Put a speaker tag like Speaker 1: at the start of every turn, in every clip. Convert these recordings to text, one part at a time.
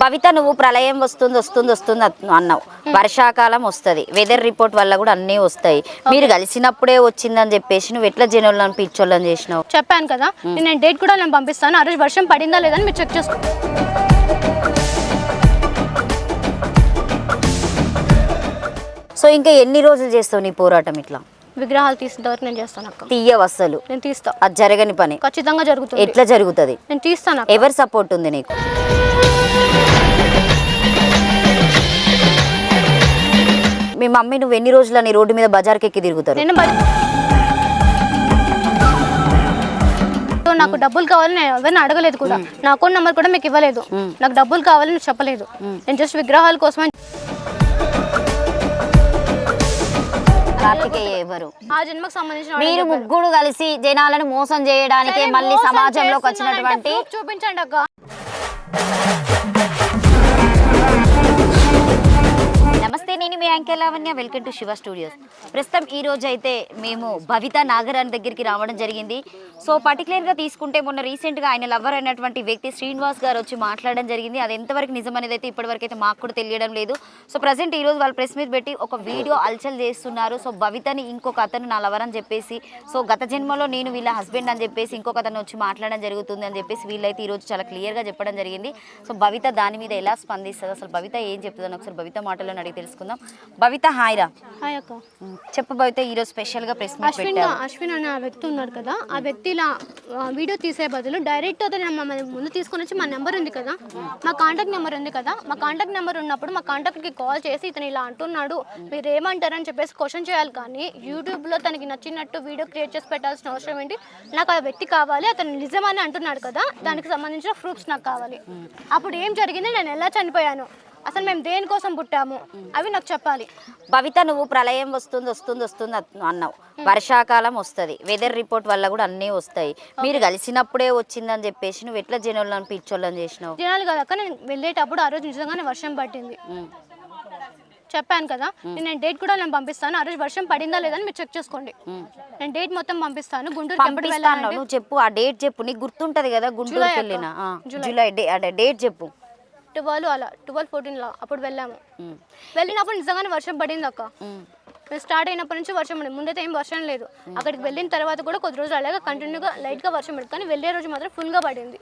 Speaker 1: భవిత నువ్వు ప్రళయం వస్తుంది వస్తుంది వస్తుంది అన్నావు. వర్షాకాలం వస్తుంది, వెదర్ రిపోర్ట్ వల్ల కూడా అన్నీ వస్తాయి. మీరు కలిసినప్పుడే వచ్చిందని చెప్పేసి నువ్వు ఎట్లా జనంలో పిచ్చోళ్ళని చేసినావు?
Speaker 2: చెప్పాను కదా, నేను డేట్ కూడా నేను పంపిస్తాను. ఆ రోజు వర్షం పడిందా లేదని మీరు చెక్ చేసుకో.
Speaker 1: సో ఇంకా ఎన్ని రోజులు చేస్తావు నీ పోరాటం? ఇట్లా
Speaker 2: విగ్రహాలు తీసిన వరకు నేను చేస్తాను అక్క.
Speaker 1: తీయవు అస్సలు?
Speaker 2: నేను తీస్తా.
Speaker 1: అది జరగని పని.
Speaker 2: ఖచ్చితంగా జరుగుతుంది.
Speaker 1: ఎట్లా జరుగుతుంది?
Speaker 2: నేను తీస్తాను.
Speaker 1: ఎవరి సపోర్ట్ ఉంది నీకు? మీ మమ్మీ నువ్వు ఎన్ని రోజులు నీ రోడ్డు మీద బజార్కి ఎక్కి తిరుగుతారు?
Speaker 2: నాకు డబ్బులు కావాలని నేను ఎవరిని అడగలేదు కూడా. నా అకౌంట్ నెంబర్ కూడా మీకు ఇవ్వలేదు. నాకు డబ్బులు కావాలని చెప్పలేదు. నేను జస్ట్ విగ్రహాల కోసం.
Speaker 1: ఎవరు
Speaker 2: ఆ జన్మకు సంబంధించిన
Speaker 1: మీరు ముగ్గురు కలిసి జనాలను మోసం చేయడానికి మళ్ళీ సమాజంలోకి వచ్చినటువంటి
Speaker 2: చూపించండి అక్క.
Speaker 1: నమస్తే, నేను మీ anchor Lavanya. Welcome to Shiva studios. ప్రస్తుతం ఈ రోజు అయితే మేము భవిత నాగరాణి దగ్గరికి రావడం జరిగింది. సో పర్టికులర్గా తీసుకుంటే మొన్న రీసెంట్గా ఆయన లవర్ అయినటువంటి వ్యక్తి శ్రీనివాస్ గారు వచ్చి మాట్లాడడం జరిగింది. అది ఎంతవరకు నిజం అనేది అయితే ఇప్పటివరకు అయితే మాకు కూడా తెలియడం లేదు. సో ప్రజెంట్ ఈరోజు వాళ్ళు ప్రెస్ మీట్ పెట్టి ఒక వీడియో అల్చల్ చేస్తున్నారు. సో భవితని ఇంకొక అతను నా లవర్ అని చెప్పేసి, సో గత జన్మలో నేను వీళ్ళ హస్బెండ్ అని చెప్పేసి ఇంకొక అతను వచ్చి మాట్లాడడం జరుగుతుంది అని చెప్పేసి వీళ్ళైతే ఈరోజు చాలా క్లియర్గా చెప్పడం జరిగింది. సో భవిత దాని మీద ఎలా స్పందిస్తుంది, అసలు భవిత ఏం చెప్తుందని ఒకసారి భవిత మాటలను అడిగి తెలుసుకుందాం. భవిత హాయ్ రా.
Speaker 2: హాయ్ అక్క.
Speaker 1: చెప్పు భవిత, ఈరోజు స్పెషల్గా ప్రెస్ మీట్ పెట్టారు.
Speaker 2: అశ్విన్ అనే ఆ వ్యక్తి ఉన్నాడు కదా, ఆ వ్యక్తి ఇలా వీడియో తీసే బదులు డైరెక్ట్ అతను ముందు తీసుకొని వచ్చి మా నెంబర్ ఉంది కదా, మా కాంటాక్ట్ నెంబర్ ఉంది కదా, మా కాంటాక్ట్ నెంబర్ ఉన్నప్పుడు మా కాంటాక్ట్కి కాల్ చేసి ఇతను ఇలా అంటున్నాడు మీరు ఏమంటారని చెప్పేసి క్వశ్చన్ చేయాలి. కానీ యూట్యూబ్లో తనకి నచ్చినట్టు వీడియో క్రియేట్ చేసి పెట్టాల్సిన అవసరం ఏంటి? నాకు ఆ వ్యక్తి కావాలి, అతను నిజమని అంటున్నాడు కదా, దానికి సంబంధించిన ప్రూఫ్స్ నాకు కావాలి. అప్పుడు ఏం జరిగింది, నేను ఎలా చనిపోయాను, అసలు మేము దేనికోసం పుట్టాము, అవి నాకు చెప్పాలి.
Speaker 1: భవిత నువ్వు ప్రళయం వస్తుంది వస్తుంది వస్తుంది అన్నావు. వర్షాకాలం వస్తుంది, వెదర్ రిపోర్ట్ వల్ల కూడా అన్నీ వస్తాయి. మీరు కలిసినప్పుడే వచ్చిందని చెప్పేసి నువ్వు ఎట్లా జనంలో పిచ్చోళ్ళని చేసినావు?
Speaker 2: జనాలు కదక్క, నేను వెళ్ళేటప్పుడు ఆ రోజు నిజంగానే వర్షం పట్టింది. చెప్పాను కదా, నేను డేట్ కూడా నేను పంపిస్తాను. ఆ రోజు వర్షం పడిందా లేదని మీరు చెక్ చేసుకోండి. నేను డేట్ మొత్తం పంపిస్తాను. గుంటూరుకి ఎప్పుడు వెళ్ళాను
Speaker 1: నువ్వు చెప్పు, ఆ డేట్ చెప్పు. నీకు గుర్తుంటది కదా గుంటూరుకి వెళ్ళిన జూలై డేట్ చెప్పు.
Speaker 2: 12-14 అప్పుడు వెళ్ళాము. వెళ్ళినప్పుడు నిజంగానే వర్షం పడింది అక్క. మేము స్టార్ట్ అయినప్పటి నుంచి వర్షం పడింది. ముందైతే ఏం వర్షం లేదు. అక్కడికి వెళ్ళిన తర్వాత కూడా కొద్ది రోజులు అలాగే కంటిన్యూగా లైట్గా వర్షం పడింది. కానీ వెళ్ళే రోజు మాత్రం ఫుల్గా పడింది.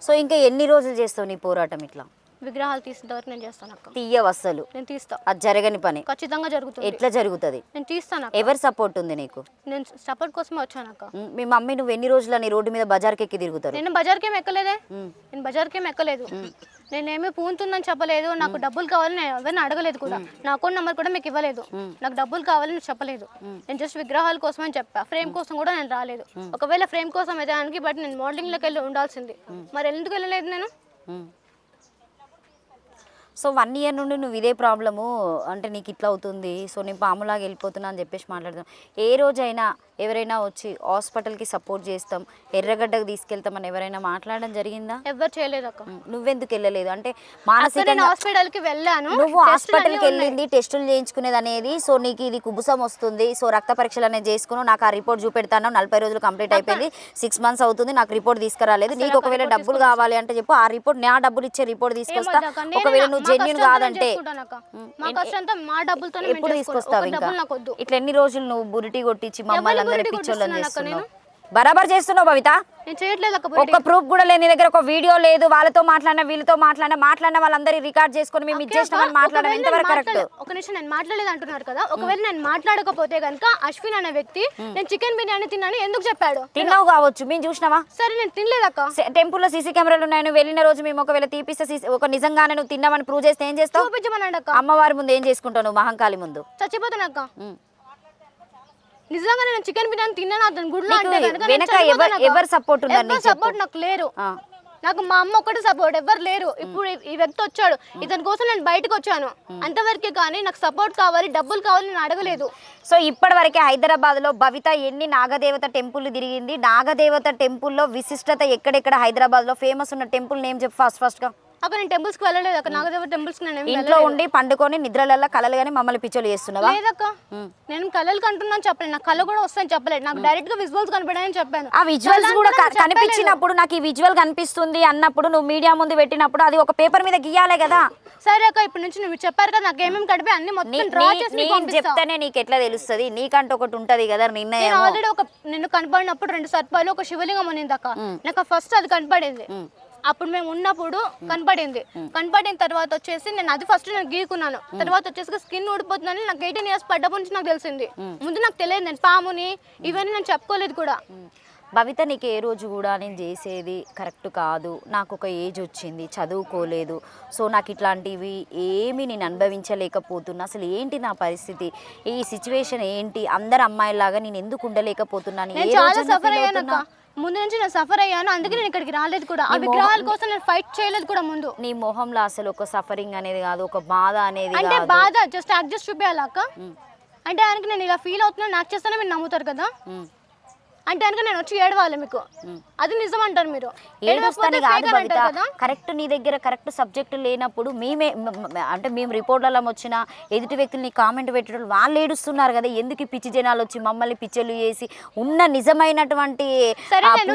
Speaker 1: సో ఇంకా ఎన్ని రోజులు చేస్తావు నీ పోరాటం? ఇట్లా
Speaker 2: విగ్రహాలు తీసిన వరకు నేను చేస్తాను అక్క.
Speaker 1: తీయవు అస్సలు?
Speaker 2: నేను తీస్తా.
Speaker 1: అది జరగని పని.
Speaker 2: ఖచ్చితంగా జరుగుతుంది.
Speaker 1: ఎట్లా జరుగుతుంది?
Speaker 2: నేను తీస్తాను.
Speaker 1: ఎవరి సపోర్ట్ ఉంది నీకు?
Speaker 2: నేను సపోర్ట్ కోసమే వచ్చాను అక్క.
Speaker 1: మీ మమ్మీ నువ్వు ఎన్ని రోజులు నీ రోడ్డు మీద బజార్కి ఎక్కి తిరుగుతారు?
Speaker 2: నేను బజార్కి ఏం ఎక్కలేదే. నేను బజార్కి ఏం ఎక్కలేదు. నేనేమీ పూంతుందని చెప్పలేదు. నాకు డబ్బులు కావాలని నేను ఎవరిని అడగలేదు కూడా. నా అకౌంట్ నెంబర్ కూడా మీకు ఇవ్వలేదు. నాకు డబ్బులు కావాలని చెప్పలేదు. నేను జస్ట్ విగ్రహాల కోసం అని చెప్పా. ఫ్రేమ్ కోసం కూడా నేను రాలేదు. ఒకవేళ ఫ్రేమ్ కోసం అయితే బట్ నేను మోడలింగ్లోకి వెళ్ళి ఉండాల్సింది. మరి ఎందుకు వెళ్ళలేదు నేను?
Speaker 1: సో 1 year నుండి నువ్వు ఇదే ప్రాబ్లము అంటే నీకు ఇట్లా అవుతుంది, సో నేను పాములాగా వెళ్ళిపోతున్నా అని చెప్పేసి మాట్లాడతాం. ఏ రోజైనా ఎవరైనా వచ్చి హాస్పిటల్కి సపోర్ట్ చేస్తాం, ఎర్రగడ్డకు తీసుకెళ్తామని ఎవరైనా మాట్లాడడం జరిగిందా?
Speaker 2: ఎవరు చేయలేదు అక్క.
Speaker 1: నువ్వెందుకు వెళ్ళలేదు? అంటే మానసికంగా
Speaker 2: హాస్పిటల్కి వెళ్ళాను.
Speaker 1: నువ్వు హాస్పిటల్కి వెళ్ళింది టెస్టులు చేయించుకునేది అనేది, సో నీకు ఇది కుబుసం వస్తుంది, సో రక్త పరీక్షలు అనేది చేసుకున్నావు, నాకు ఆ రిపోర్ట్ చూపెడతాను, 40 రోజులు కంప్లీట్ అయిపోయింది, 6 months అవుతుంది, నాకు రిపోర్ట్ తీసుకురాలేదు. నీకు ఒకవేళ డబ్బులు కావాలి అంటే చెప్పు, ఆ రిపోర్ట్ నా డబ్బులు ఇచ్చే రిపోర్ట్ తీసుకొస్తా. ఒకవేళ నువ్వు జెన్యూన్ కాదంటే ఎప్పుడు తీసుకొస్తావు? ఇంకా ఇట్లా ఎన్ని రోజులు నువ్వు బురిటి కొట్టించి మమ్మల్ని అందరి పిచ్చోళ్ళని చేస్తున్నావు? బరాబర్ చేస్తున్నావు భవిత. ఒక్క ప్రూఫ్ కూడా లేదు నీ దగ్గర, ఒక వీడియో లేదు. వాళ్ళతో మాట్లాడిన వీళ్ళతో మాట్లాడిన వాళ్ళందరి రికార్డ్ చేసుకుని మేము ఇచ్చేసినామని మాట్లాడడం ఎంతవరకు కరెక్ట్?
Speaker 2: ఒక నిమిషం, నేను మాట్లాడలేదు అంటున్నారు కదా. ఒకవేళ నేను మాట్లాడకపోతే కనుక అశ్విన్ అనే వ్యక్తి నేను చికెన్ బిర్యానీ తిన్నాను ఎందుకు చెప్పాడు?
Speaker 1: తిన్నావు కావచ్చు, మేము చూసినావా?
Speaker 2: సరే నేను తినలేదక్క.
Speaker 1: టెంపుల్లో సీసీ కెమెరాలు ఉన్నాయని వెళ్ళిన రోజు మేము ఒకవేళ తీపిస్తే ఒక నిజంగానే నువ్వు తిన్నామని ప్రూవ్ చేస్తే ఏం చేస్తావు?
Speaker 2: చూపించమనండి అక్క.
Speaker 1: అమ్మవారి ముందు ఏం చేసుకుంటావు నువ్వు? మహంకాళి ముందు
Speaker 2: చచ్చిపోతానక్క. నిజంగా నేను చికెన్ బిర్యానీ తిన్నాను అతను గుడిలో అంటే
Speaker 1: వెనక ఎవరు సపోర్ట్ ఉన్నారు?
Speaker 2: సపోర్ట్ నాకు లేరు. నాకు మా అమ్మ ఒక్కటి సపోర్ట్, ఎవరు లేరు. ఇప్పుడు ఈ వ్యక్తి వచ్చాడు, ఇతని కోసం నేను బయటకు వచ్చాను అంతవరకే. కానీ నాకు సపోర్ట్ కావాలి, డబ్బులు కావాలి, నేను అడగలేదు.
Speaker 1: సో ఇప్పటి వరకే హైదరాబాద్లో భవిత ఎన్ని నాగదేవత టెంపుల్ తిరిగింది? నాగదేవత టెంపుల్లో విశిష్టత ఎక్కడెక్కడ హైదరాబాద్లో ఫేమస్ ఉన్న టెంపుల్ నేమ్ చెప్పు ఫస్ట్గా.
Speaker 2: అక్కడ నేను టెంపుల్స్ కి వెళ్ళలేదు అక్క, నాగదేవ టెంపుల్స్ కి నేను
Speaker 1: ఇంట్లో ఉండి పండుకొని నిద్రలల్లో కలలు కానీ మమ్మల్ని పిచ్చోలు చేస్తున్నావా?
Speaker 2: లేదక్క, నేను కళలు కంటున్నాను చెప్పలేదు, నాకు కళ కూడా వస్తాయని చెప్పలేదు, నాకు డైరెక్ట్ గా విజువల్స్ కనపడాయని చెప్పాను.
Speaker 1: ఆ విజువల్స్ కూడా కనిపించినప్పుడు నాకు ఈ విజువల్ కనిపిస్తుంది అన్నప్పుడు నువ్వు మీడియా ముందు పెట్టినప్పుడు అది ఒక పేపర్ మీద గీయాలే కదా.
Speaker 2: సరే అక్క, ఇప్పుడు నుంచి నువ్వు చెప్పారు కదా నాకు ఏమేమి కడిపి అన్ని మొత్తం డ్రా చేసి నీకు పంపిస్తా.
Speaker 1: చెప్తేనే నీకు ఎట్లా తెలుస్తుంది? నీకంటూ ఒకటి ఉంటది కదా నిర్ణయం.
Speaker 2: నేను ఆల్రెడీ నిన్ను కనపడినప్పుడు 2 సర్పాలు ఒక శివలింగం ఉన్నింది అక్క, నాకు ఫస్ట్ అది కనపడింది. అప్పుడు మేము ఉన్నప్పుడు కనపడింది. కనపడిన తర్వాత వచ్చేసి నేను అది ఫస్ట్ నేను గీకున్నాను. తర్వాత వచ్చేసి స్కిన్ ఊడిపోతుందని నాకు 18 years పడ్డప్పటి నుంచి నాకు తెలిసింది. ముందు నాకు తెలియదు నేను పాముని ఇవన్నీ నేను చెప్పుకోలేదు కూడా.
Speaker 1: భవిత నీకు ఏ రోజు కూడా నేను చేసేది కరెక్ట్ కాదు, నాకు ఒక ఏజ్ వచ్చింది, చదువుకోలేదు, సో నాకు ఇట్లాంటివి ఏమీ నేను అనుభవించలేకపోతున్నా, అసలు ఏంటి నా పరిస్థితి, ఈ సిచ్యువేషన్ ఏంటి, అందరు అమ్మాయిలాగా నేను ఎందుకు ఉండలేకపోతున్నాను?
Speaker 2: నేను చాలా సఫర్ అయ్యాను, ముందు నుంచి నేను సఫర్ అయ్యాను, అందుకే నేను ఇక్కడికి రాలేదు కూడా, ఆ విగ్రహాల కోసం నేను ఫైట్ చేయలేదు కూడా. ముందు
Speaker 1: నీ మొహంలో అసలు ఒక సఫరింగ్ అనేది కాదు, ఒక బాధ అనేది
Speaker 2: అంటే బాధ జస్ట్ అడ్జస్ట్ చూపించాలి అక్క. అంటే ఆయనకి నేను ఇలా ఫీల్ అవుతున్నాను, నాకు చేస్తానే మీరు నమ్ముతారు కదా, అంటే కనుక నేను వచ్చి ఏడవాలి మీకు, అది నిజం అంటారు మీరు.
Speaker 1: కరెక్ట్ నీ దగ్గర కరెక్ట్ సబ్జెక్ట్ లేనప్పుడు మేమే అంటే మేము రిపోర్ట్లలో వచ్చిన ఎదుటి వ్యక్తుల్ని కామెంట్ పెట్టడం వాళ్ళు ఏడుస్తున్నారు కదా, ఎందుకు పిచ్చి జనాలు వచ్చి మమ్మల్ని పిచ్చలు చేసి ఉన్న నిజమైనటువంటి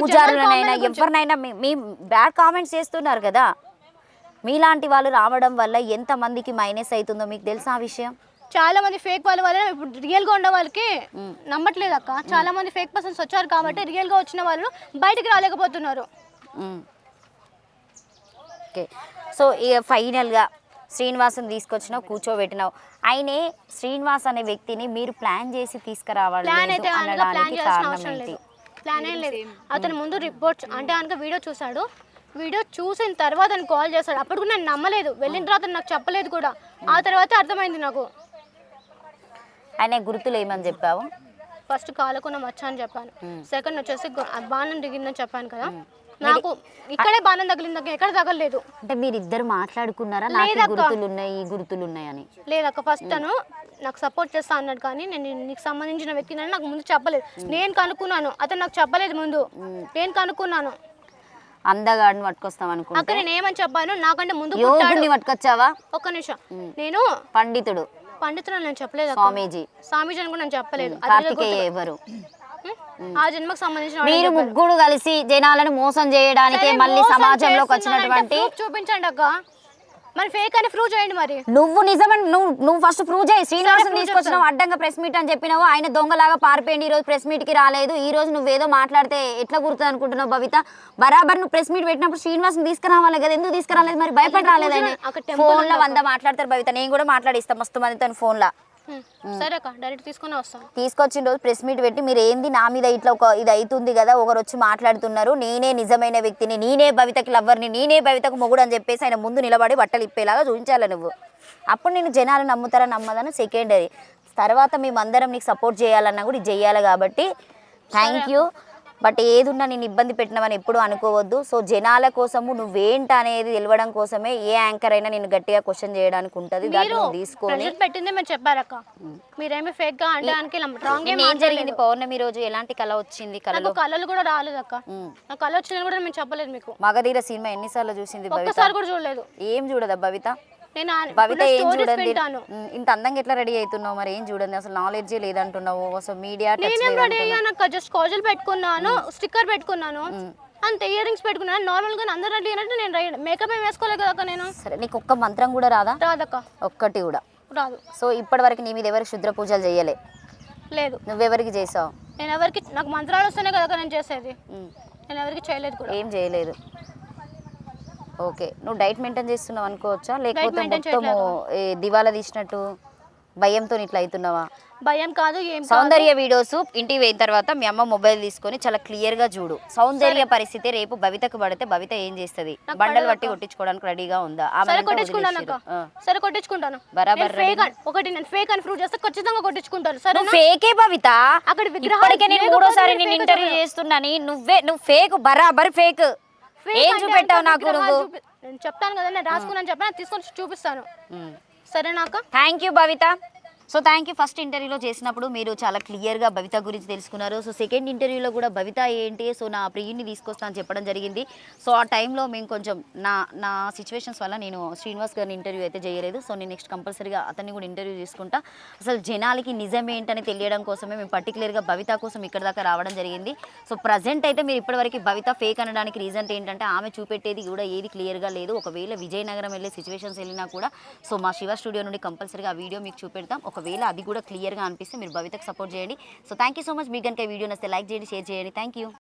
Speaker 1: పూజారులనైనా ఎవరినైనా మీ బ్యాడ్ కామెంట్స్ చేస్తున్నారు కదా. మీలాంటి వాళ్ళు రావడం వల్ల ఎంతమందికి మైనస్ అవుతుందో మీకు తెలుసా ఆ విషయం?
Speaker 2: చాలా మంది ఫేక్ వాళ్ళ వల్ల ఇప్పుడు రియల్ గా ఉన్న వాళ్ళకి నమ్మట్లేదు అక్క. చాలా మంది ఫేక్ పర్సన్స్ వచ్చారు కాబట్టి రియల్ గా వచ్చిన వాళ్ళు బయటికి రాలేకపోతున్నారు.
Speaker 1: ఓకే, సో ఇక ఫైనల్గా శ్రీనివాసుని తీసుకొచ్చినావు, కూర్చోబెట్టినావు. ఆయనే శ్రీనివాస్ అనే వ్యక్తిని మీరు ప్లాన్ చేసి తీసుకురావాలి అనడానికి కారణం ఏంటి?
Speaker 2: ప్లాన్ ఏం లేదు, అతను ముందు రిపోర్ట్స్ అంటే కనుక వీడియో చూశాడు, వీడియో చూసిన తర్వాత ఆయన కాల్ చేశాడు. అప్పుడు కూడా నేను నమ్మలేదు, వెళ్ళిన తర్వాత నాకు చెప్పలేదు కూడా, ఆ తర్వాత అర్థమైంది నాకు.
Speaker 1: ఆయన గుర్తులు ఏమని చెప్పావు?
Speaker 2: ఫస్ట్ కాలకున్న మచ్చ అని చెప్పాను, సెకండ్ వచ్చేసి బాణం దిగిందని చెప్పాను కదా, నాకు ఇక్కడే బాణం తగిలింది, ఎక్కడ తగలలేదు.
Speaker 1: అంటే మీరు ఇద్దరు మాట్లాడుకున్నారా నాకు గుర్తులు ఉన్నాయి ఈ గుర్తులు ఉన్నాయని?
Speaker 2: లేదక్క, ఫస్ట్ తను నాకు సపోర్ట్ చేస్తా అన్నాడు కానీ నేను నీకు సంబంధించిన వ్యక్తిని నాకు ముందు చెప్పలేదు. నేను కనుక్కున్నాను, అతను నాకు చెప్పలేదు ముందు, నేను కనుక్కున్నాను.
Speaker 1: అందగాడిని పట్టుకొస్తాం అనుకుంటా
Speaker 2: అక్కడ నేను ఏమని చెప్పాను, నాకంటే ముందు
Speaker 1: పట్టుకొచ్చావా?
Speaker 2: ఒక్క నిమిషం, నేను
Speaker 1: పండితుడు
Speaker 2: నేను చెప్పలేదు,
Speaker 1: స్వామీజీ
Speaker 2: అని కూడా నేను చెప్పలేదు.
Speaker 1: ఎవరు
Speaker 2: ఆ జన్మకు సంబంధించిన
Speaker 1: మీరు ముగ్గురు కలిసి జనాలను మోసం చేయడానికి మళ్ళీ సమాజంలోకి వచ్చినటువంటి
Speaker 2: చూపించండి అక్క, మరి ఫేక్ అని ప్రూవ్ చేయండి. మరి
Speaker 1: నువ్వు నిజమని నువ్వు ఫస్ట్ ప్రూవ్ చేయి. శ్రీనివాసుని తీసుకొచ్చినావు, అడ్డంగా ప్రెస్ మీట్ అని చెప్పినావు, ఆయన దొంగలాగా పారిపోయింది, ఈ రోజు ప్రెస్ మీట్ కి రాలేదు. ఈ రోజు నువ్వేదో మాట్లాడితే ఎట్లా గుర్తుంది అనుకుంటున్నావు భవిత? బరాబర్ నువ్వు ప్రెస్ మీట్ పెట్టినప్పుడు శ్రీనివాసుని తీసుకురావాలి కదా, ఎందుకు తీసుకురాలేదు? మరి భయపడి రాలేదు ఆయన? ఫోన్ లో 100 మాట్లాడతారు భవిత, నేను కూడా మాట్లాడిస్తాను మస్తు మందితో ఫోన్ లో.
Speaker 2: సరే అక్క, డైరెక్ట్ తీసుకుని వస్తాను.
Speaker 1: తీసుకొచ్చిన రోజు ప్రెస్ మీట్ పెట్టి మీరు ఏంది నా మీద ఇట్లా ఒక ఇది అవుతుంది కదా, ఒకరు వచ్చి మాట్లాడుతున్నారు, నేనే నిజమైన వ్యక్తిని, నేనే భవితకి లవ్వర్ని, నేనే భవితకు మొగుడు అని చెప్పేసి ఆయన ముందు నిలబడి బట్టలు ఇప్పేలాగా చూపించాలి నువ్వు. అప్పుడు నేను జనాలు నమ్ముతారా నమ్మదని సెకండరీ. తర్వాత మేమందరం నీకు సపోర్ట్ చేయాలన్నా కూడా ఇది చెయ్యాలి కాబట్టి థ్యాంక్ యూ. బట్ ఏదున్నా నేను ఇబ్బంది పెట్టినామని ఎప్పుడు అనుకోవద్దు. సో జనాల కోసము నువ్వేంట అనేది తెలియడం కోసమే ఏ యాంకర్ అయినా నేను గట్టిగా క్వశ్చన్ చేయడానికి ఉంటుంది. దాన్ని తీసుకొని
Speaker 2: పెట్టిందే మీరు చెప్పారక్క, మీరేమి ఫేక్ గా అంటే రాంగ్.
Speaker 1: ఏం జరిగింది పౌర్ణమి రోజు? ఎలాంటి కళ వచ్చింది?
Speaker 2: కళలు కూడా రాలేదు అక్క, నాకు కళ వచ్చిందని కూడా మేము చెప్పలేదు మీకు.
Speaker 1: మగధీర సినిమా ఎన్నిసార్లు చూసింది?
Speaker 2: ఒక్కసారి కూడా చూడలేదు.
Speaker 1: ఏం చూడదా భవిత? భవిత ఏం చూడండి, ఇంత అందంగా ఎట్లా రెడీ అవుతున్నావు? మరి ఏం చూడండి, అసలు నాలెడ్జ్ లేదంటున్నావు, అసలు మీడియా
Speaker 2: రెడీ అయ్యాను అక్క, జస్ట్ కాజల్ పెట్టుకున్నాను, స్టిక్కర్ పెట్టుకున్నాను అంతే, ఇయర్ రింగ్స్ పెట్టుకున్నాను నార్మల్ గా. అందరూ రెడీ అయినట్టు నేను రెడీ, మేకప్ ఏం వేసుకోలేదు కదా నేను.
Speaker 1: సరే, నీకు ఒక్క మంత్రం కూడా రాదా?
Speaker 2: రాదక్క,
Speaker 1: ఒక్కటి కూడా
Speaker 2: రాదు.
Speaker 1: సో ఇప్పటి వరకు నీ మీద ఎవరికి క్షుద్ర పూజలు చేయలే?
Speaker 2: లేదు.
Speaker 1: నువ్వెవరికి చేసావు?
Speaker 2: నేను ఎవరికి, నాకు మంత్రాలు వస్తేనే కదా నేను చేసేది, నేను ఎవరికి చేయలేదు కూడా.
Speaker 1: ఏం చేయలేదు. ఓకే, నువ్వు డైట్ మెయింటైన్ చేస్తున్నావు అనుకోవచ్చా, లేకపోతే మొత్తము దివాలా తీసినట్టు భయంతో ఇట్లా అవుతున్నావా?
Speaker 2: భయం కాదు, ఏం
Speaker 1: సౌందర్య వీడియోస్ ఇంటికి పోయిన తర్వాత మీ అమ్మ మొబైల్ తీసుకొని చాలా క్లియర్ గా చూడు. సౌందర్య పరిస్థితి రేపు భవితకు పడితే భవిత ఏం చేస్తుంది? బండలు బట్టి కొట్టించుకోవడానికి రెడీగా ఉందా?
Speaker 2: సరే కొట్టించుకుంటాను బరాబర్. ఒకటి నేను ఫేక్ అని ప్రూవ్ చేస్తే ఖచ్చితంగా కొట్టించుకుంటాను. సరే ఫేకే
Speaker 1: భవిత, అక్కడ ఇప్పటికే నేను 3వ నేను ఇంటర్వ్యూ చేస్తున్నాను, నువ్వు ఫేక్, బరాబర్ ఫేక్. ఏం చూపెట్టావు నాకు నువ్వు?
Speaker 2: నేను చెప్తాను కదా, నేను రాసుకున్నాను చెప్పాను, తీసుకొని చూపిస్తాను. సరేనాక?
Speaker 1: Thank you Bhavita. So thank you. First ఇంటర్వ్యూలో చేసినప్పుడు మీరు చాలా క్లియర్గా భవిత గురించి తెలుసుకున్నారు. సో సెకండ్ ఇంటర్వ్యూలో కూడా భవిత ఏంటి, సో నా ప్రియుని తీసుకొస్తా అని చెప్పడం జరిగింది. సో ఆ టైంలో మేము కొంచెం నా సిచ్యువేషన్స్ వల్ల నేను శ్రీనివాస్ గారిని ఇంటర్వ్యూ అయితే చేయలేదు. సో నేను నెక్స్ట్ కంపల్సరీగా అతన్ని కూడా ఇంటర్వ్యూ చేసుకుంటా. అసలు జనాలకి నిజం ఏంటని తెలియడం కోసమే మేము పర్టికులర్గా భవిత కోసం ఇక్కడ దాకా రావడం జరిగింది. సో ప్రజెంట్ అయితే మీరు ఇప్పటివరకు భవిత ఫేక్ అనడానికి రీజన్ ఏంటంటే ఆమె చూపెట్టేది కూడా ఏది క్లియర్గా లేదు. ఒకవేళ విజయనగరం వెళ్ళే సిచ్యువేషన్స్ వెళ్ళినా కూడా సో మా శివ స్టూడియో నుండి కంపల్సరీగా ఆ వీడియో మీకు చూపెడతాం. ఒకవేళ అది కూడా క్లియర్గా అనిపిస్తే మీరు భవితకు సపోర్ట్ చేయండి. So thank you so much. మీకు కనుక ఈ వీడియో నచ్చితే లైక్ చేయండి, షేర్ చేయండి. Thank you.